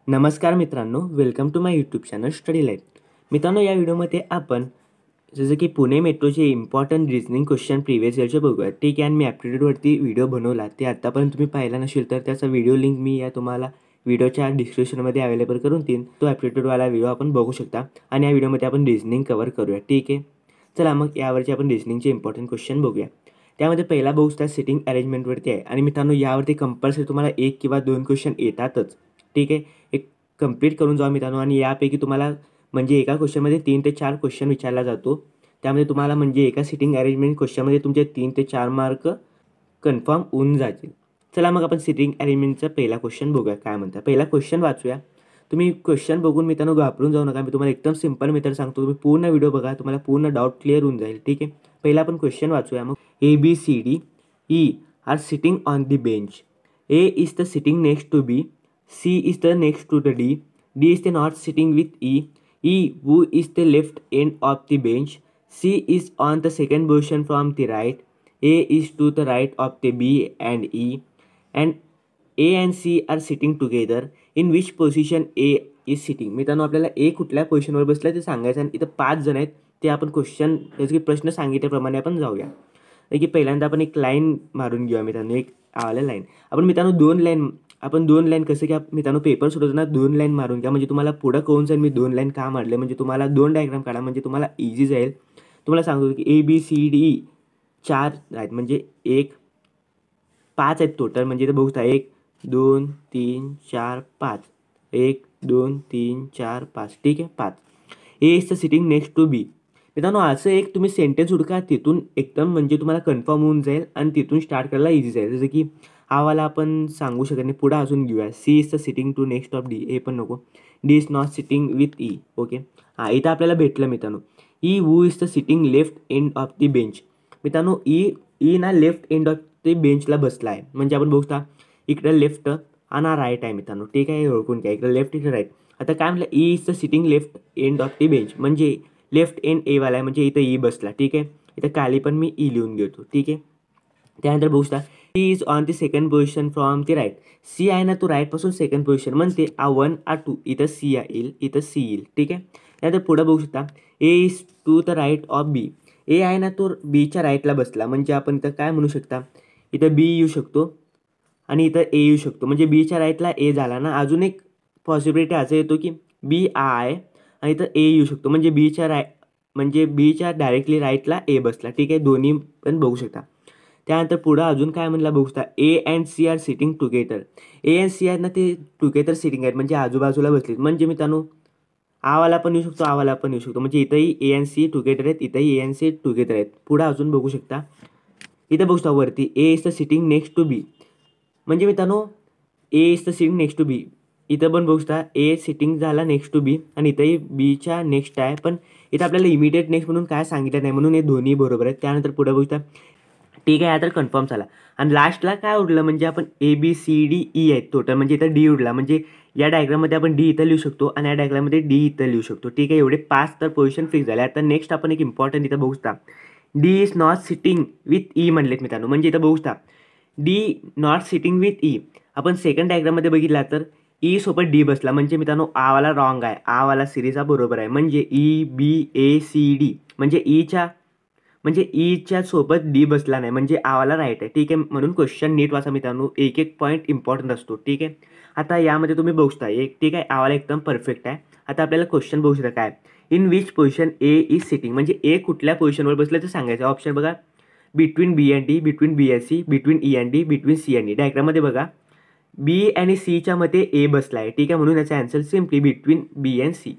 नमस्कार मित्रांनो, welcome to my YouTube channel study life. मित्रांनो, या व्हिडिओमध्ये आपण जसं की पुणे मेट्रोचे इम्पॉर्टंट रिझनिंग क्वेश्चन प्रिव्हियस इयरचे बघूया. ठीक आहे, आणि मी ॲप्टिट्यूडवरती व्हिडिओ बनवला, ते आत्तापर्यंत तुम्ही पाहिला नसेल तर त्याचा व्हिडिओ लिंक मी तुम्हाला व्हिडिओच्या डिस्क्रिप्शनमध्ये अवेलेबल करून देईन. तो ॲप्टिट्यूडवाला व्हिडिओ आपण बघू शकता आणि या व्हिडिओमध्ये आपण रिझनिंग कव्हर करूया. ठीक आहे, चला मग यावरचे आपण रिझनिंगचे इम्पॉर्टंट क्वेश्चन बघूया. त्यामध्ये पहिला बघूया सिटिंग अरेंजमेंटवरती आहे आणि मित्रांनो यावरती कंपल्सरी तुम्हाला 1 किंवा 2 क्वेश्चन येतातच. ठीक आहे, एक कंप्लीट करून जाऊ मित्रांनो. आणि यापैकी तुम्हाला म्हणजे एका क्वेश्चनमध्ये 3 ते 4 क्वेश्चन विचारला जातो. त्यामध्ये तुम्हाला म्हणजे एका सिटिंग अरेंजमेंट क्वेश्चनमध्ये तुमचे 3 ते 4 मार्क कन्फर्म होऊन जातील. चला मग आपण सिटिंग अरेंजमेंटचा पहिला क्वेश्चन बघूया काय म्हणता. पहिला क्वेश्चन वाचूया. तुम्ही क्वेश्चन बघून मित्रांनो घाबरून जाऊ नका. मी तुम्हाला एकदम सिंपल मेथड सांगतो. तुम्ही पूर्ण व्हिडिओ बघा, तुम्हाला पूर्ण डाऊट क्लिअर होऊन जाईल. ठीक आहे, पहिला आपण क्वेश्चन वाचूया. मग ABCD E are sitting on the bench. A is the sitting next to B. C is the next to the D. D is the not sitting with E. E who is the left end of the bench. C is on the second position from the right. A is to the right of the B and E. And A and C are sitting together. In which position A is sitting? मित्रांनो आपल्याला A कुठल्या पोझिशनवर बसला ते सांगायचं आणि इथं 5 जण आहेत. ते आपण क्वेश्चन जसं की प्रश्न सांगितल्याप्रमाणे आपण जाऊया. की पहिल्यांदा आपण एक लाईन मारून घेऊया मित्रांनो. एक आवाला लाईन आपण मित्रांनो दोन लाईन कसं की मित्रांनो पेपर सोडवताना 2 लाईन मारून घ्या. म्हणजे तुम्हाला पुढं कळून जाईल मी 2 लाईन का मारले. म्हणजे तुम्हाला 2 डायग्राम काढा म्हणजे तुम्हाला इझी जाईल. तुम्हाला सांगतो की ABCD 4 आहेत म्हणजे 5 आहेत टोटल. म्हणजे इथं बघू शकता 1 2 3 4 5 1 2 3 4 5. ठीक आहे, 5. A is the sitting next to B. मित्रांनो असं एक तुम्ही सेंटेन्स हुडका, तिथून एकदम म्हणजे तुम्हाला कन्फर्म होऊन जाईल आणि तिथून स्टार्ट करायला इझी जाईल. जसं की हा वाला आपण सांगू शकत नाही. पुढं अजून घेऊया. C is the sitting to next of D. हे पण नको. D is not sitting with E. Okay, हां इथं आपल्याला भेटलं मित्रांनो. E who is the sitting left end of the bench. मित्रांनो ई ना लेफ्ट एंड ऑफ द बेंचला बसला आहे. म्हणजे आपण बघू शकता इकडं लेफ्ट आणि राईट आहे मित्रांनो. ठीक आहे, ओळखून घ्या. इकडं लेफ्ट इकडे राईट. आता काय म्हटलं, E is the sitting left end of the bench म्हणजे लेफ्ट एंड ए वाला आहे म्हणजे इथं ई बसला. ठीक आहे, इथं खाली पण मी ई लिहून घेतो. ठीक आहे, त्यानंतर बघू शकता C is on the second position from the right. C आहे ना तो राईटपासून सेकंड पोझिशन म्हणते A1 A2. इथं सी येईल, इथं सी येईल. ठीक आहे, त्यानंतर पुढं बघू शकता A is to the right of B. A आहे ना तो बीच्या राईटला बसला म्हणजे आपण इथं काय म्हणू शकता, इथं बी येऊ शकतो आणि इथं ए येऊ शकतो. म्हणजे बीच्या राईटला ए झाला ना. अजून एक पॉसिबिलिटी असं येतो की बी आहे आणि इथं ए येऊ शकतो म्हणजे बीच्या डायरेक्टली राईटला ए बसला. ठीक आहे, दोन्ही पण बघू शकता. त्यानंतर पुढं अजून काय म्हणलं बघू शकता A and C are sitting together. A and C आहेत ना ते टुगेदर सिटिंग आहेत म्हणजे आजूबाजूला बसलीत. म्हणजे मित्रांनो आवाला पण येऊ शकतो, आवाला पण येऊ शकतो. म्हणजे इथंही A अँड C टुगेदर आहेत, इथंही A अँड C टुगेदर आहेत. पुढं अजून बघू शकता इथं बघू शकता वरती A is the sitting next to B. म्हणजे मित्रांनो A is the sitting next to B. इथं पण बघू शकता A सिटिंग झाला नेक्स्ट टू B आणि इथंही Bच्या नेक्स्ट आहे. पण इथं आपल्याला इमिडिएट नेक्स्ट म्हणून काय सांगितलं नाही म्हणून हे दोन्ही बरोबर आहेत. त्यानंतर पुढे बघू शकता. ठीक आहे, आता कन्फर्म झाला. आणि लास्टला काय उरलं म्हणजे आपण ABCDE आहेत टोटल म्हणजे इथं D उरला. म्हणजे या डायग्राममध्ये आपण D इथं लिहू शकतो आणि या डायग्राममध्ये D इथं लिहू शकतो. ठीक आहे, एवढे 5 तर पोझिशन फिक्स झाले. आता नेक्स्ट आपण एक इम्पॉर्टंट इथं बघू शकता D is not sitting with E म्हणलेत मित्रांनो. म्हणजे इथं बघू शकता D not sitting with E. आपण सेकंड डायग्राममध्ये बघितला तर E सोबत D बसला म्हणजे मित्रांनो आवाला रॉंग आहे, आवाला सिरीजचा बरोबर आहे. म्हणजे EBACD म्हणजे ईच्या सोबत डी बसला नाही म्हणजे आवाला राईट आहे. ठीक आहे, म्हणून क्वेश्चन नीट वाचा मित्रांनो. एक एक पॉईंट इम्पॉर्टंट असतो. ठीक आहे, आता यामध्ये तुम्ही बघू शकता एक ठीक आहे आवाला एकदम परफेक्ट आहे. आता आपल्याला क्वेश्चन बघू शकता काय in which position A is sitting. म्हणजे ए कुठल्या पोझिशनवर बसलं ते सांगायचं. ऑप्शन बघा between B and D, between B and C, between E and D, between C and D. डायग्राममध्ये बघा बी आणि सीच्या मध्ये ए बसला आहे. ठीक आहे, म्हणून याचा answer simply between B and C.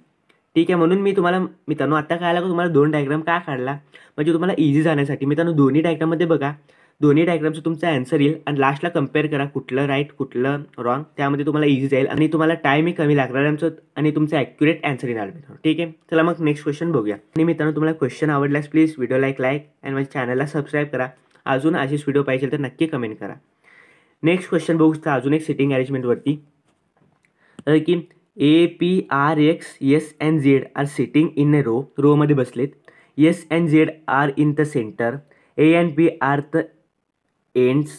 ठीक आहे, म्हणून मी तुम्हाला मित्रांनो आता काय आला तुम्हाला 2 डायग्राम का काढला म्हणजे तुम्हाला इझी जाण्यासाठी. मित्रांनो दोन्ही डायग्राममध्ये बघा, दोन्ही डायग्रामचं तुमचं आन्सर येईल आणि लास्टला कम्पेअर करा कुठलं राईट कुठलं रॉंग. त्यामध्ये तुम्हाला इझी जाईल आणि तुम्हाला टाईमही कमी लागणार आमचं आणि तुमचं ॲक्युरेट आन्सर येणार मित्रांनो. ठीक आहे, चला मग नेक्स्ट क्वेश्चन बघूया. आणि मित्रांनो तुम्हाला क्वेश्चन आवडल्यास प्लीज व्हिडिओ लाईक आणि माझ्या चॅनलला सबस्क्राईब करा. अजून अशीच व्हिडिओ पाहिजे तर नक्की कमेंट करा. नेक्स्ट क्वेश्चन बघू शकता अजून एक सिटिंग अरेंजमेंटवरती की APRX S and Z are sitting in a row मध्ये बसलेत. S and Z are in the center. A and B are the ends.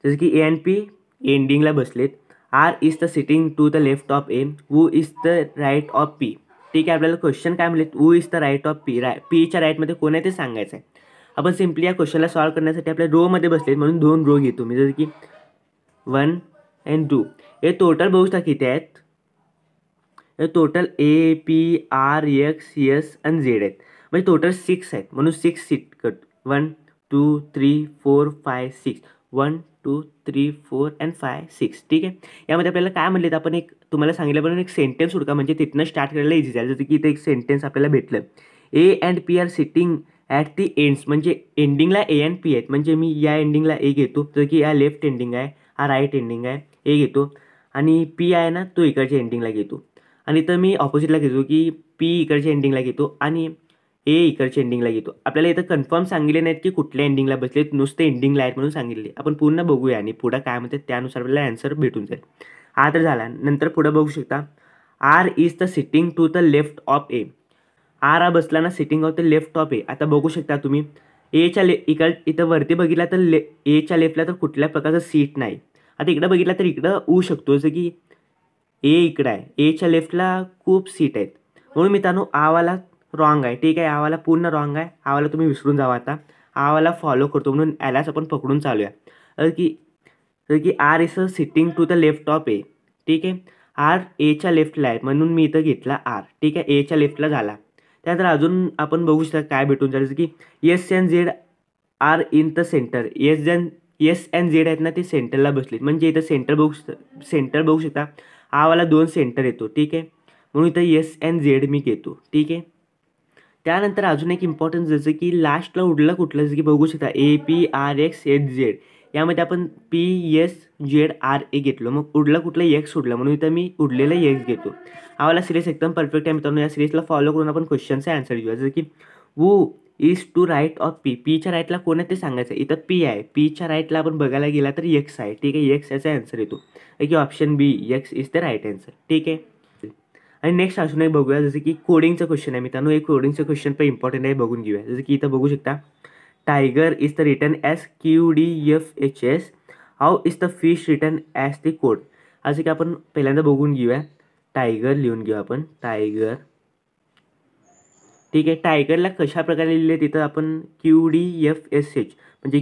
जसं की A and P एंडिंगला बसलेत R is the sitting to the left of A, who is the right of P. ठीक आहे, आपल्याला question काय म्हणले, who is the right of P, पीच्या राईटमध्ये कोण आहे ते सांगायचं आहे. आपण सिम्पली या क्वेश्चनला सॉल्व्ह करण्यासाठी आपल्या रोमध्ये बसलेत म्हणून 2 रो घेतो मी, जसं की 1 and 2. हे टोटल बघू शकता किती आहेत. हे total A P R X S आणि झेड आहेत, म्हणजे टोटल 6 आहेत म्हणून 6 सीट करतो. 1 2 3 4 5 6, 1 2 3 4 and 5 6. ठीक आहे, यामध्ये आपल्याला काय म्हणले, आपण एक तुम्हाला सांगितल्याप्रमाणे एक सेंटेन्स हुडका, म्हणजे तिथनं स्टार्ट करायला इझी जाईल. जसं की इथे एक सेंटेन्स आपल्याला भेटलं, A and P R sitting at the ends, म्हणजे एंडिंगला ए अँड पी आहेत, म्हणजे मी या एंडिंगला ए घेतो, जसं की या लेफ्ट एंडिंग आहे, हा राईट एंडिंग आहे, ए घेतो, आणि पी आहे ना तो इकडच्या एंडिंगला घेतो. आणि तर मी ऑपोजिटला घेतो की पी इकडच्या एंडिंगला घेतो आणि ए इकडच्या एंडिंगला घेतो. आपल्याला इथं कन्फर्म सांगितले नाहीत की कुठल्या एंडिंगला बसलेत, नुसते एंडिंगला आहेत म्हणून सांगितले. आपण पूर्ण बघूया आणि पुढं काय म्हणतात त्यानुसार आपल्याला आन्सर भेटून जाईल. हा तर झाला. नंतर पुढं बघू शकता, R is the sitting to the left of A. R हा बसला ना sitting of the left of A. आता बघू शकता तुम्ही एच्या इथं वरती बघितला तर एच्या लेफ्टला तर कुठल्या प्रकारचं सीट नाही. आता इकडं बघितला तर इकडं होऊ शकतो, जसं की ए इकडं आहे, एच्या लेफ्टला खूप सीट आहेत, म्हणून मित्रांनो आवाला रॉंग आहे. ठीक आहे, आवाला पूर्ण रॉंग आहे, आवाला तुम्ही विसरून जावा. आता आवाला फॉलो करतो म्हणून यालाच आपण पकडून चालूया. तर की R is a sitting to the left of A. ठीक आहे, आर एच्या लेफ्टला आहे म्हणून मी इथं घेतला आर. ठीक आहे, एच्या लेफ्टला झाला. त्यानंतर अजून आपण बघू शकता काय भेटून जाईल, जसं की S and Z R in the centre. S and Z आहेत ना ते सेंटरला बसलेत, म्हणजे इथं सेंटर बघू शकता, आवाला 2 सेंटर येतो. ठीक आहे, म्हणून इथं एस अँड झेड मी घेतो. ठीक आहे, त्यानंतर अजून एक इम्पॉर्टन्स, जसं की लास्टला उडलं कुठलं, जसं की बघू शकता A P R X H Z, यामध्ये आपण P S Z R A घेतलो, मग उडलं कुठलं एक्स उडलं, म्हणून इथं मी उडलेलं एक्स घेतो. आम्हाला सिरीज एकदम परफेक्ट आहे मित्रांनो. या सिरीजला फॉलो करून आपण क्वेश्चनचा आन्सर घेऊया, जसं की who is to right of P. पीच्या राईटला कोण आहे ते सांगायचं. इथं पी आहे, पीच्या राईटला आपण बघायला गेला तर एक्स आहे. ठीक आहे, एक्स याचा आन्सर येतो, की option B X is the right answer. ठीक आहे, आणि नेक्स्ट अजून एक बघूया, जसं की कोडिंगचं क्वेश्चन आहे मित्रांनो. एक कोडिंगचं क्वेश्चन पण इम्पॉर्टंट आहे, बघून घेऊया. जसं की इथं बघू शकता, tiger is the return as QDFHS, how is the fish return as the code. असं की आपण पहिल्यांदा बघून घेऊया. टायगर लिहून घेऊ आपण, टायगर. ठीक आहे, टायगरला कशा प्रकारे लिहिले तिथं आपण QDFSH म्हणजे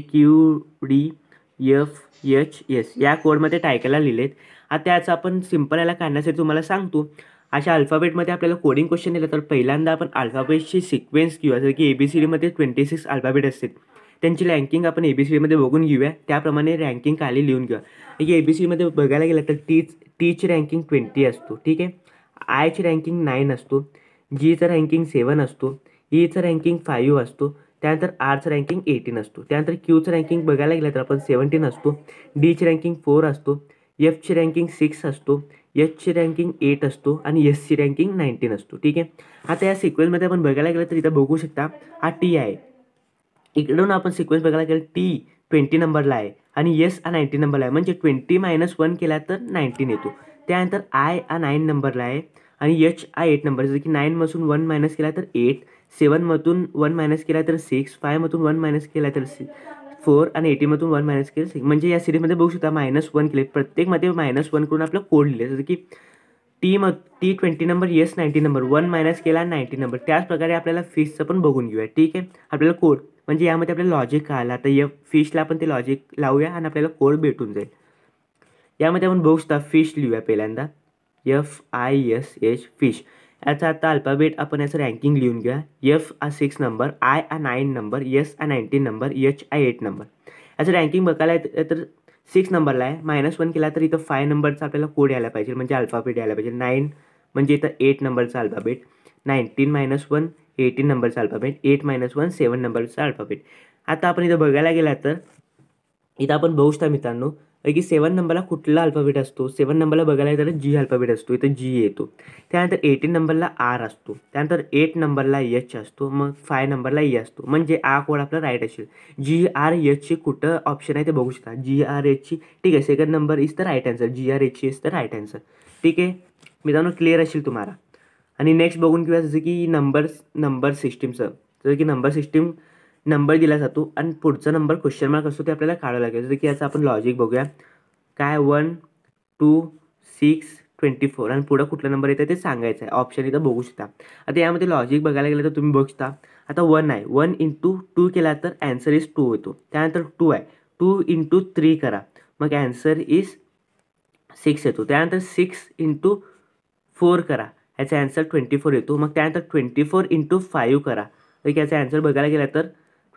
QDFHS या कोडमध्ये टायगरला लिहिलेत. आता त्याचं आपण सिम्पल याला काढण्यासाठी तुम्हाला सांगतो. अशा अल्फाबेटमध्ये आपल्याला कोडिंग क्वेश्चन दिलं तर पहिल्यांदा आपण अल्फाबेटची सिक्वेन्स घेऊया, जसं की ABCDमध्ये 26 अल्फाबेट असतात, त्यांची रँकिंग आपण ABCDमध्ये बघून घेऊया, त्याप्रमाणे रँकिंग खाली लिहून घेऊया. की ABCDमध्ये बघायला गेलं तर टीची रँकिंग 20 असतो. ठीक आहे, आयची रँकिंग 9 असतो, जीचं रँकिंग 7 असतो, ईचं रँकिंग 5 असतो, त्यानंतर आरचं रँकिंग 18 असतो, त्यानंतर क्यूचं रँकिंग बघायला गेलं तर आपण 17 असतो, डीची रँकिंग 4 असतो, एफची रँकिंग 6 असतो, एचची रँकिंग 8 असतो आणि एसची रँकिंग 19 असतो. ठीक आहे, आता या सिक्वेन्समध्ये आपण बघायला गेलं तर इथं बघू शकता हा टी आहे. इकडून आपण सिक्वेन्स बघायला गेलं टी 20 नंबरला आहे आणि एस हा 19 नंबरला आहे, म्हणजे 20 - 1 केला तर 19 येतो. त्यानंतर आय हा 9 नंबरला आहे आणि एच हा 8 नंबर, जसं की 9मधून 1 मायनस केला तर 8, 7मधून 1 मायनस केला तर 6, 5मधून 1 मायनस केला तर 4 आणि 80मधून 1 मायनस केलं 6. म्हणजे या सिरीजमध्ये बघू शकता -1 केले, प्रत्येकमध्ये -1 करून आपलं कोड लिहिले, जसं की T 20 number, S 19 number, 1 minus केला 19 नंबर. त्याच प्रकारे आपल्याला फिशचं पण बघून घेऊया. ठीक आहे, आपल्याला कोड म्हणजे यामध्ये आपल्याला लॉजिक कळालं. आता या फिशला आपण ते लॉजिक लावूया आणि आपल्याला कोड भेटून जाईल. यामध्ये आपण बघू शकता फिश लिहूया पहिल्यांदा, FISH फिश. याचा आता अल्फाबेट आपण याचं रँकिंग लिहून घ्या. एफ हा 6 नंबर, आय हा 9 नंबर, एस हा 19 नंबर, एच हा 8 नंबर. याचं रँकिंग बघायला तर 6 नंबरला आहे, -1 केला तर इथं 5 नंबरचा आपल्याला कोड यायला पाहिजे, म्हणजे अल्फाबेट यायला पाहिजे. 9 म्हणजे इथं 8 नंबरचा अल्फाबेट, 19 - 1 18 नंबरचा अल्फाबेट, 8 - 1 7 नंबरचा अल्फाबेट. आता आपण इथं बघायला गेला तर इथं आपण बघू शकता मित्रांनो, की 7 नंबरला कुठला अल्फाबेट असतो. 7 नंबरला बघायला गेलं तर जी अल्फाबेट असतो, इथं जी येतो. त्यानंतर 18 नंबरला आर असतो, त्यानंतर 8 नंबरला एच असतो, मग 5 नंबरला ई असतो, म्हणजे आ कोड आपला राईट असेल. GRHची कुठं ऑप्शन आहे ते बघू शकता, GRHची. ठीक आहे, second number is the right answer, GRHची इज द राईट आन्सर. ठीक आहे मित्रांनो, क्लिअर असेल तुम्हाला. आणि नेक्स्ट बघून घेऊया, जसं की नंबर सिस्टीमचं, जसं की नंबर सिस्टीम नंबर दिला जातो आणि पुढचा नंबर क्वेश्चन मार्क असतो, ते आपल्याला काढावं लागेल. जसं की याचं आपण लॉजिक बघूया. काय 1 2 6 24 आणि पुढं कुठला नंबर येतं ते सांगायचं आहे. ऑप्शन इथं बघू शकता. आता यामध्ये लॉजिक बघायला गेलं तर तुम्ही बघू शकता. आता 1 आहे, 1 इंटू 2 केला तर ॲन्सर इज 2 होतो. त्यानंतर 2 आहे, 2 इंटू 3 करा, मग ॲन्सर इज 6 येतो. त्यानंतर 6 इंटू 4 करा, याचा ॲन्सर 24 येतो. मग त्यानंतर 24 इंटू 5 करा, तर याचा ॲन्सर बघायला गेला तर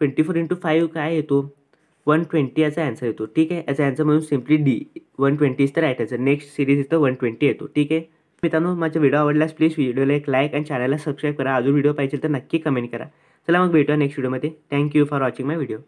24 इंटू 5 काय येतो, 120 याचा ॲन्सर येतो. ठीक आहे, याचा ॲन्सर म्हणून simply D 120 is the right answer. Next series इथं 120 येतो. ठीक आहे मित्रांनो, माझा व्हिडिओ आवडल्यास प्लीज व्हिडिओला एक लाईक आणि चॅनलला सबस्क्राईब करा. अजून व्हिडिओ पाहिजे तर नक्की कमेंट करा. चला मग भेटूया नेक्स्ट व्हिडिओमध्ये. Thank you for watching my video.